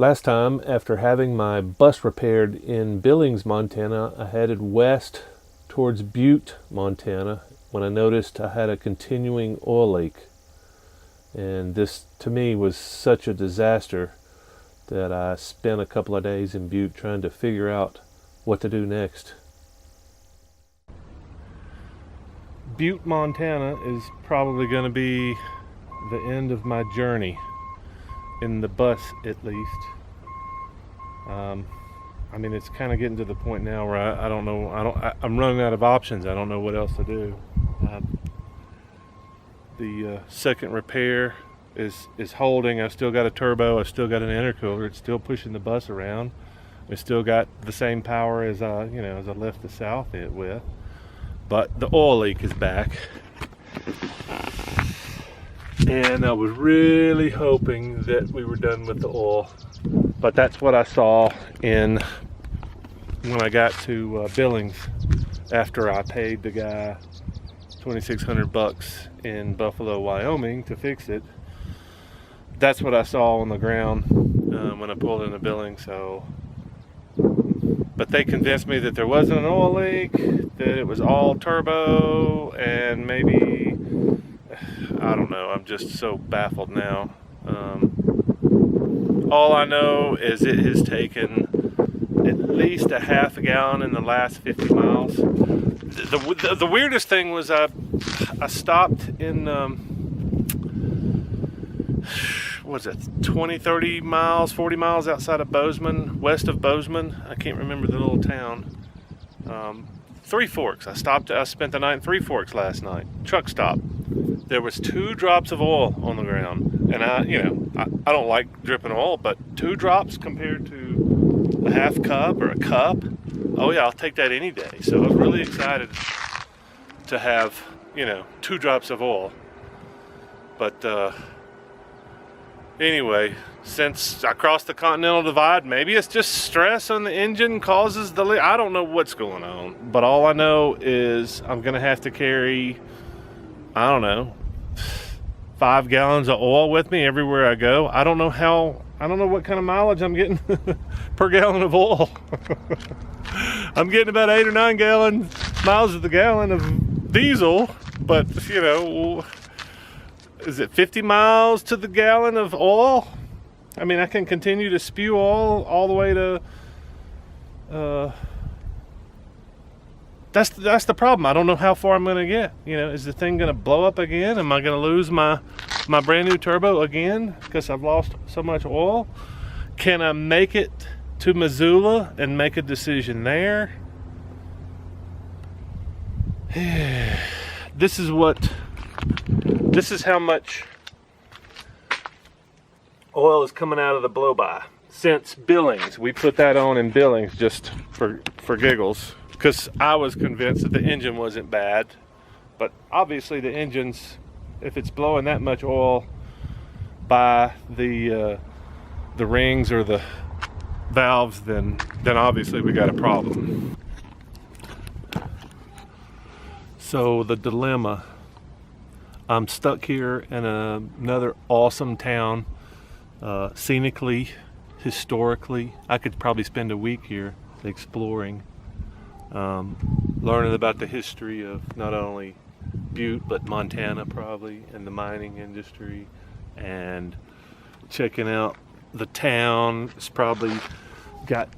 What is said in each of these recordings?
Last time, after having my bus repaired in Billings, Montana, I headed west towards Butte, Montana, when I noticed I had a continuing oil leak. And this, to me, was such a disaster that I spent a couple of days in Butte trying to figure out what to do next. Butte, Montana is probably going to be the end of my journey, in the bus at least. I mean, it's kind of getting to the point now where I don't know, I'm running out of options. I don't know what else to do. The second repair is holding. I've still got a turbo. I've still got an intercooler. It's still pushing the bus around. It's still got the same power as I left the south it with. But the oil leak is back. And I was really hoping that we were done with the oil. But that's what I saw when I got to Billings after I paid the guy $2,600 in Buffalo, Wyoming to fix it. That's what I saw on the ground when I pulled into Billings. But they convinced me that there wasn't an oil leak, that it was all turbo, and maybe, I don't know, I'm just so baffled now. All I know is it has taken at least a half a gallon in the last 50 miles. The weirdest thing was I stopped in, 20, 30 miles, 40 miles outside of Bozeman, west of Bozeman. I can't remember the little town. Three Forks. I spent the night in Three Forks last night. Truck stop. There was 2 drops of oil on the ground. And I don't like dripping oil, but 2 drops compared to a half cup or a cup. Oh yeah, I'll take that any day. So I was really excited to have, 2 drops of oil. But anyway, since I crossed the Continental Divide, maybe it's just stress on the engine causes the leak. I don't know what's going on, but all I know is I'm gonna have to carry, 5 gallons of oil with me everywhere I go. I don't know what kind of mileage I'm getting per gallon of oil. I'm getting about 8 or 9 miles of the gallon of diesel, but is it 50 miles to the gallon of oil? I mean, I can continue to spew oil all the way to, that's the problem. I don't know how far I'm gonna get. Is the thing gonna blow up again? Am I gonna lose my brand new turbo again because I've lost so much oil? Can I make it to Missoula and make a decision there? This is how much oil is coming out of the blow-by since Billings. We put that on in Billings just for giggles, because I was convinced that the engine wasn't bad. But obviously the engine's, if it's blowing that much oil by the rings or the valves, then obviously we got a problem. So the dilemma, I'm stuck here in another awesome town, scenically, historically. I could probably spend a week here exploring, learning about the history of not only Butte but Montana probably, and the mining industry, and checking out the town. It's probably got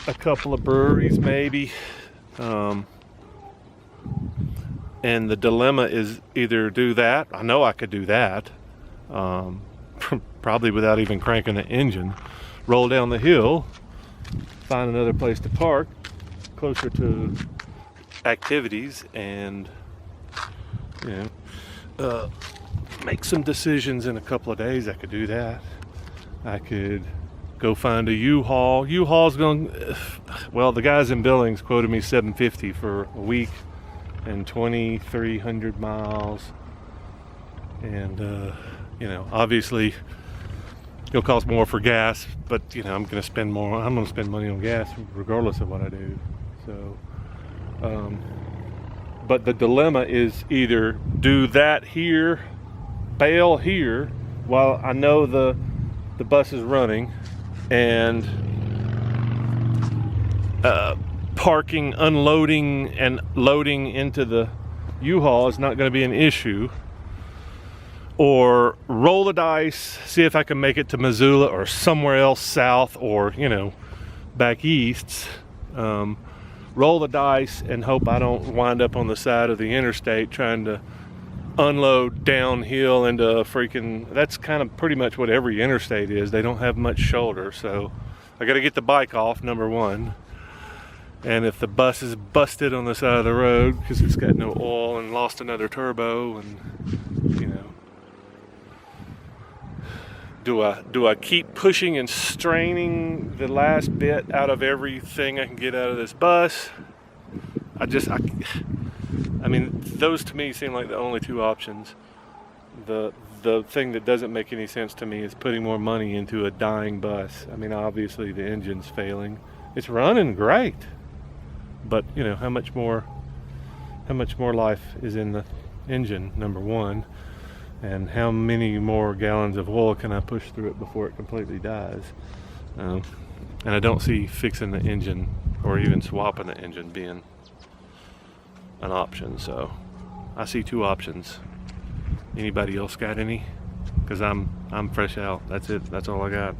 a couple of breweries maybe. And the dilemma is either do that. I know I could do that, probably without even cranking the engine, roll down the hill, find another place to park closer to activities, and make some decisions in a couple of days. I could do that. I could go find a U-Haul. U-Haul's going, well, the guys in Billings quoted me $750 for a week and 2,300 miles, and obviously it'll cost more for gas, but I'm gonna spend money on gas regardless of what I do. So but the dilemma is either do that here, bail here while I know the bus is running, and parking, unloading, and loading into the U-Haul is not going to be an issue. Or roll the dice, see if I can make it to Missoula or somewhere else south, or, you know, back east. Roll the dice and hope I don't wind up on the side of the interstate trying to unload downhill into a freaking, that's kind of pretty much what every interstate is. They don't have much shoulder, so I got to get the bike off, number one. And if the bus is busted on the side of the road because it's got no oil and lost another turbo, and, you know, do I keep pushing and straining the last bit out of everything I can get out of this bus? I mean, those to me seem like the only two options. The thing that doesn't make any sense to me is putting more money into a dying bus. I mean, obviously the engine's failing. It's running great, but you know, how much more life is in the engine, number one, and how many more gallons of oil can I push through it before it completely dies? And I don't see fixing the engine or even swapping the engine being an option. So I see two options. Anybody else got any? Because I'm fresh out. That's it. That's all I got.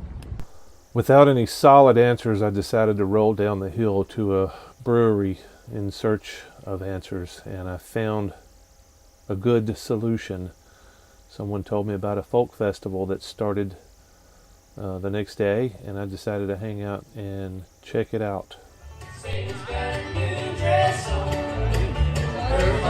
Without any solid answers, I decided to roll down the hill to a brewery in search of answers, and I found a good solution. Someone told me about a folk festival that started the next day, and I decided to hang out and check it out. Satan's got a new dress on. Her